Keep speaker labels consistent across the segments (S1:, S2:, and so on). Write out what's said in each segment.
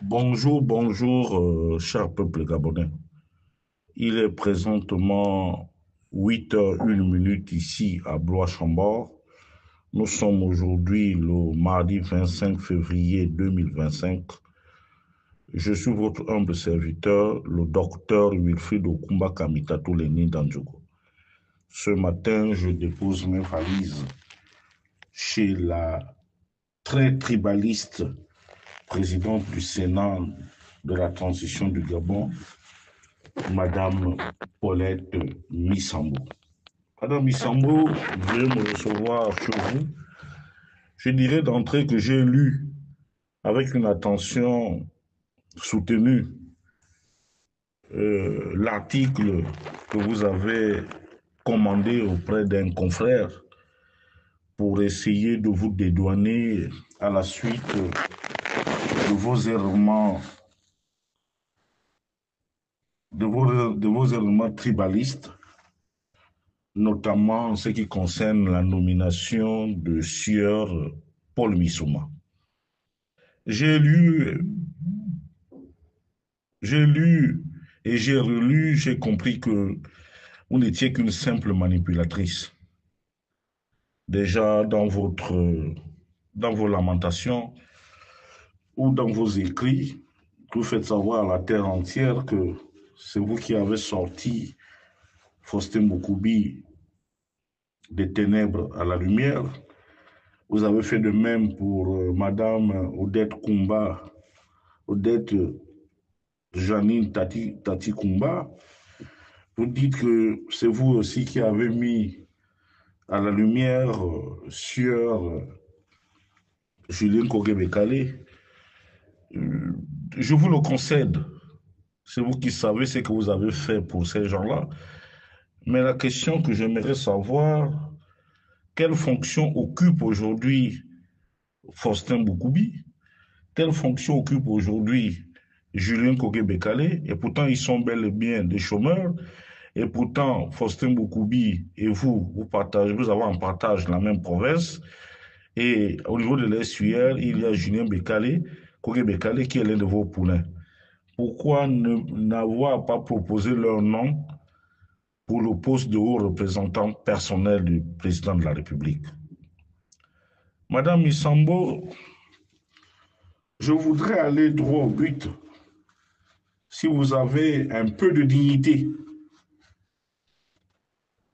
S1: Bonjour, bonjour, cher peuple gabonais. Il est présentement 8h01 ici à Blois-Chambord. Nous sommes aujourd'hui le mardi 25 février 2025. Je suis votre humble serviteur, le docteur Wilfried Okumba Kamitatou Leni Dandjogo. Ce matin, je dépose mes valises chez la très tribaliste présidente du Sénat de la transition du Gabon, Madame Paulette Missambo. Madame Missambo, veuillez me recevoir chez vous. Je dirais d'entrée que j'ai lu avec une attention soutenue l'article que vous avez commandé auprès d'un confrère pour essayer de vous dédouaner à la suite de vos errements, de vos errements tribalistes, notamment en ce qui concerne la nomination de sieur Paul Missouma. J'ai lu, j'ai lu et j'ai relu, j'ai compris que vous n'étiez qu'une simple manipulatrice. Déjà dans vos lamentations ou dans vos écrits, vous faites savoir à la terre entière que c'est vous qui avez sorti Faustin Mokoubi des ténèbres à la lumière. Vous avez fait de même pour Madame Odette Koumba, Odette Janine Tati Koumba. Vous dites que c'est vous aussi qui avez mis à la lumière sur Julien Kogue-Bekale. Je vous le concède. C'est vous qui savez ce que vous avez fait pour ces gens-là. Mais la question que j'aimerais savoir, quelle fonction occupe aujourd'hui Faustin Boukoubi? Quelle fonction occupe aujourd'hui Julien Kogue-Bekale? Et pourtant, ils sont bel et bien des chômeurs. Et pourtant, Faustin Boukoubi et vous avez en partage la même province. Et au niveau de l'SUR, il y a Julien Bekale, Kogue-Bekale, qui est l'un de vos poulains. Pourquoi n'avoir pas proposé leur nom pour le poste de haut représentant personnel du président de la République? Madame Missambo, je voudrais aller droit au but. Si vous avez un peu de dignité,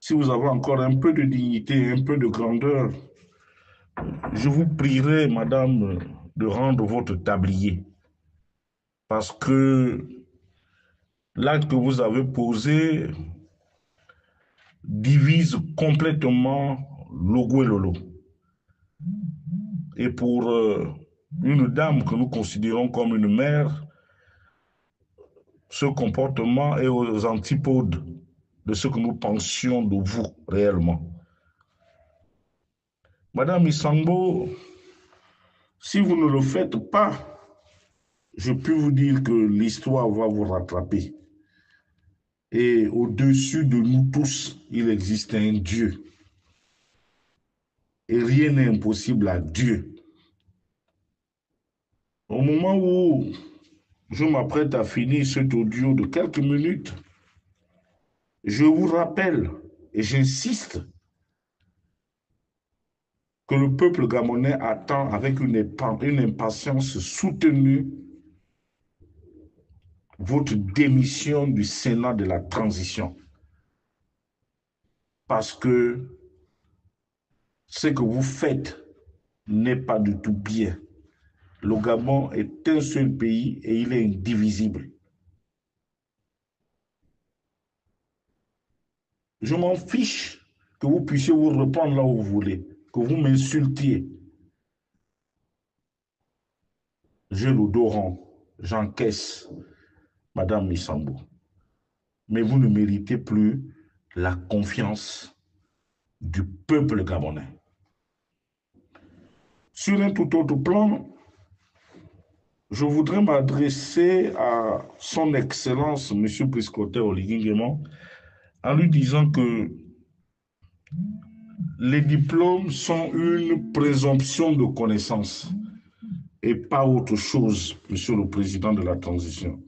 S1: si vous avez encore un peu de dignité, un peu de grandeur, je vous prierai, madame, de rendre votre tablier. Parce que l'acte que vous avez posé divise complètement Logo et Lolo. Et pour une dame que nous considérons comme une mère, ce comportement est aux antipodes de ce que nous pensions de vous réellement. Madame Isambo, si vous ne le faites pas, je peux vous dire que l'histoire va vous rattraper. Et au-dessus de nous tous, il existe un Dieu. Et rien n'est impossible à Dieu. Au moment où je m'apprête à finir cet audio de quelques minutes, je vous rappelle et j'insiste que le peuple gabonais attend avec une impatience soutenue votre démission du Sénat de la transition. Parce que ce que vous faites n'est pas du tout bien. Le Gabon est un seul pays et il est indivisible. Je m'en fiche que vous puissiez vous reprendre là où vous voulez, que vous m'insultiez. J'ai le dos rond, j'encaisse, Madame Missambo. Mais vous ne méritez plus la confiance du peuple gabonais. Sur un tout autre plan, je voudrais m'adresser à son Excellence, M. Priscoté Oligui en lui disant que les diplômes sont une présomption de connaissance. et pas autre chose, Monsieur le Président de la transition.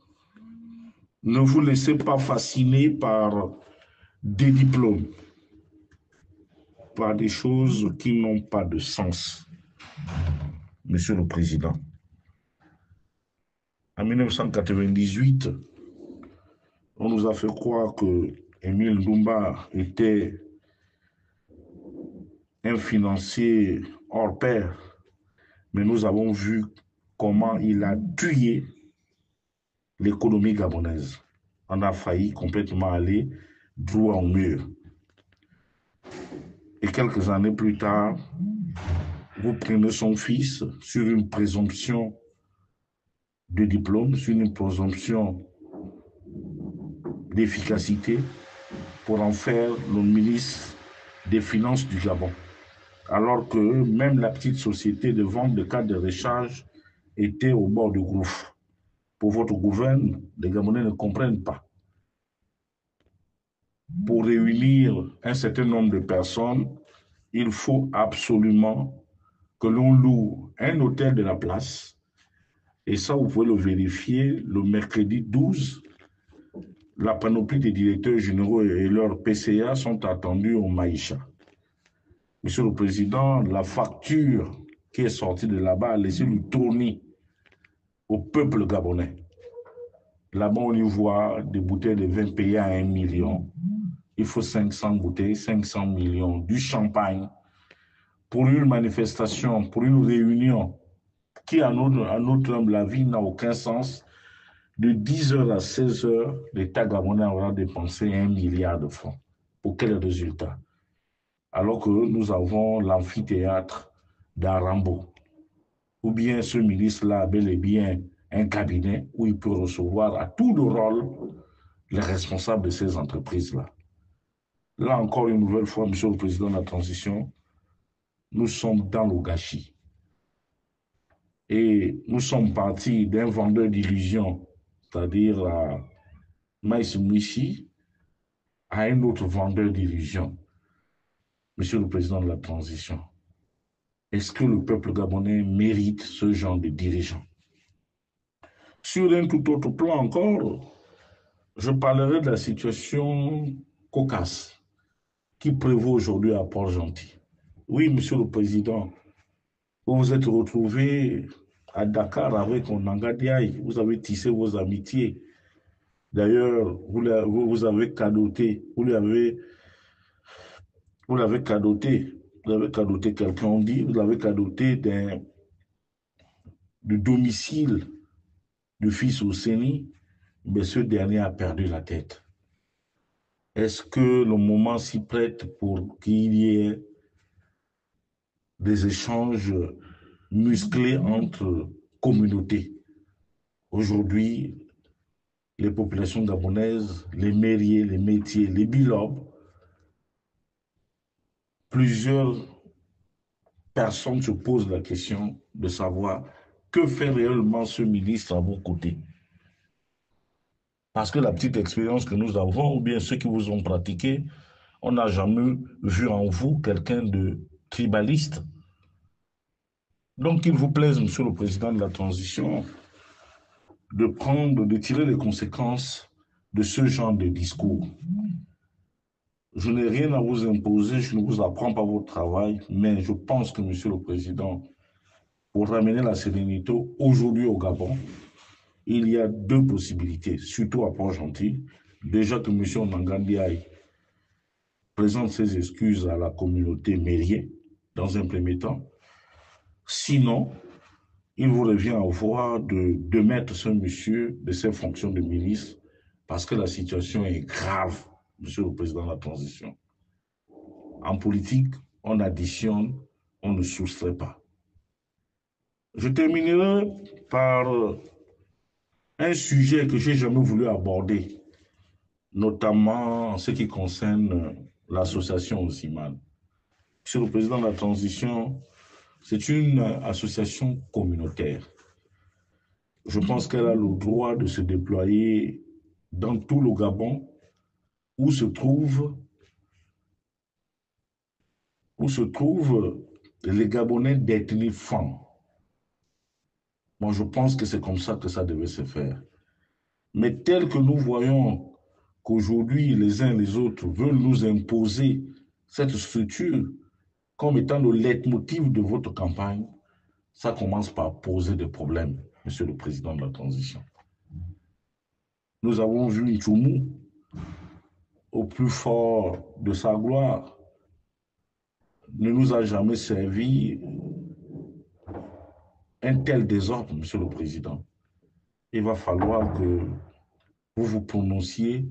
S1: Ne vous laissez pas fasciner par des diplômes, par des choses qui n'ont pas de sens, Monsieur le Président. En 1998, on nous a fait croire que Émile Ndoumba était un financier hors pair, mais nous avons vu comment il a tué l'économie gabonaise. On a failli complètement aller droit au mur. Et quelques années plus tard, vous prenez son fils sur une présomption de diplôme, sur une présomption d'efficacité pour en faire le ministre des Finances du Gabon. Alors que même la petite société de vente de cartes de recharge était au bord du gouffre. Pour votre gouvernement, les Gabonais ne comprennent pas. Pour réunir un certain nombre de personnes, il faut absolument que l'on loue un hôtel de la place. Et ça, vous pouvez le vérifier le mercredi 12. La panoplie des directeurs généraux et leurs PCA sont attendus au Maïcha. Monsieur le Président, la facture qui est sortie de là-bas a laissé le tournis au peuple gabonais. Là-bas, on y voit des bouteilles de vin payées à 1 million. Il faut 500 bouteilles, 500 millions, du champagne pour une manifestation, pour une réunion qui, à notre humble avis, n'a aucun sens. De 10h à 16h, l'État gabonais aura dépensé 1 milliard de francs. Pour quel résultat? Alors que nous avons l'amphithéâtre d'Arambo. Ou bien ce ministre-là a bel et bien un cabinet où il peut recevoir à tout le rôle les responsables de ces entreprises-là. Là encore, une nouvelle fois, Monsieur le Président de la Transition, nous sommes dans le gâchis. Et nous sommes partis d'un vendeur d'illusions, c'est-à-dire Maïs Mouissi, à un autre vendeur d'illusions, Monsieur le Président de la Transition. Est-ce que le peuple gabonais mérite ce genre de dirigeants? Sur un tout autre plan encore, je parlerai de la situation cocasse qui prévaut aujourd'hui à Port-Gentil. Oui, Monsieur le Président, vous vous êtes retrouvé à Dakar avec Onanga Diaye, vous avez tissé vos amitiés. D'ailleurs, vous avez cadoté, vous l'avez cadoté quelqu'un, on dit, vous l'avez cadoté du domicile du fils Osseni, mais ce dernier a perdu la tête. Est-ce que le moment s'y prête pour qu'il y ait des échanges musclés entre communautés? Aujourd'hui, les populations gabonaises, les mériers, les métiers, les bilobs, plusieurs personnes se posent la question de savoir que fait réellement ce ministre à vos côtés. Parce que la petite expérience que nous avons, ou bien ceux qui vous ont pratiqué, on n'a jamais vu en vous quelqu'un de tribaliste. Donc, qu'il vous plaise, Monsieur le Président de la Transition, de tirer les conséquences de ce genre de discours. Je n'ai rien à vous imposer, je ne vous apprends pas votre travail, mais je pense que, Monsieur le Président, pour ramener la sérénité aujourd'hui au Gabon, il y a deux possibilités, surtout à Port-Gentil. Déjà que M. Onanga Diaye présente ses excuses à la communauté mérienne, dans un premier temps. Sinon, il vous revient à voir de démettre ce monsieur de ses fonctions de ministre parce que la situation est grave, Monsieur le Président de la Transition. En politique, on additionne, on ne soustrait pas. Je terminerai par un sujet que je n'ai jamais voulu aborder, notamment en ce qui concerne l'association Osiman. Monsieur le Président de la Transition, c'est une association communautaire. Je pense qu'elle a le droit de se déployer dans tout le Gabon où se trouvent les Gabonais d'ethnie Fan. Moi, je pense que c'est comme ça que ça devait se faire. Mais tel que nous voyons qu'aujourd'hui, les uns et les autres veulent nous imposer cette structure comme étant le leitmotiv de votre campagne, ça commence par poser des problèmes, Monsieur le Président de la Transition. Nous avons vu Ntchoumou au plus fort de sa gloire, ne nous a jamais servi un tel désordre, Monsieur le Président. Il va falloir que vous vous prononciez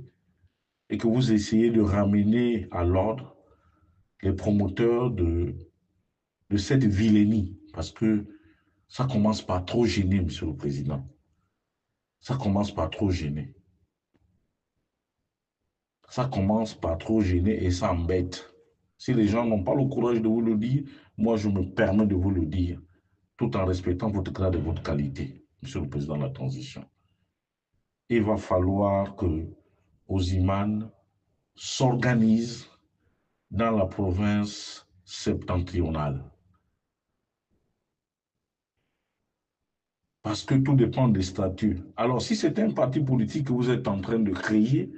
S1: et que vous essayez de ramener à l'ordre les promoteurs de cette vilainie, parce que ça commence par trop gêner, Monsieur le Président. Ça commence par trop gêner. Ça commence par trop gêner et ça embête. Si les gens n'ont pas le courage de vous le dire, moi je me permets de vous le dire, tout en respectant votre grade et votre qualité, Monsieur le Président de la Transition. Il va falloir que Oziman s'organise dans la province septentrionale. Parce que tout dépend des statuts. Alors, si c'est un parti politique que vous êtes en train de créer,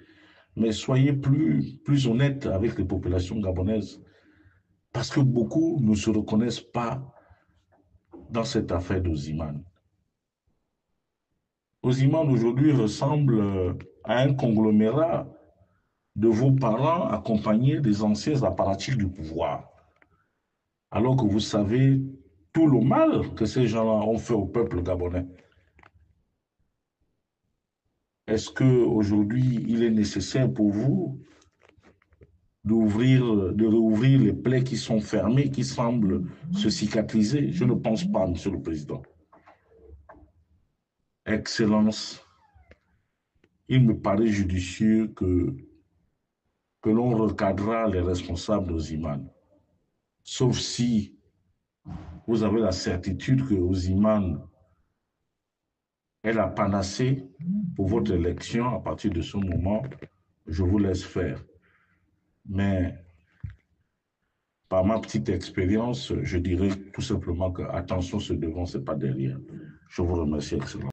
S1: mais soyez plus honnête avec les populations gabonaises. Parce que beaucoup ne se reconnaissent pas dans cette affaire d'Oziman. Oziman aujourd'hui ressemble à un conglomérat de vos parents accompagnés des anciens apparatchiks du pouvoir. Alors que vous savez tout le mal que ces gens-là ont fait au peuple gabonais. Est-ce qu'aujourd'hui, il est nécessaire pour vous de rouvrir les plaies qui sont fermées, qui semblent se cicatriser? Je ne pense pas, Monsieur le Président. Excellence, il me paraît judicieux que l'on recadrera les responsables d'Oziman. Sauf si vous avez la certitude que Oziman est la panacée pour votre élection. À partir de ce moment, je vous laisse faire. Mais par ma petite expérience, je dirais tout simplement que attention, ce devant, ce n'est pas derrière. Je vous remercie, Excellence.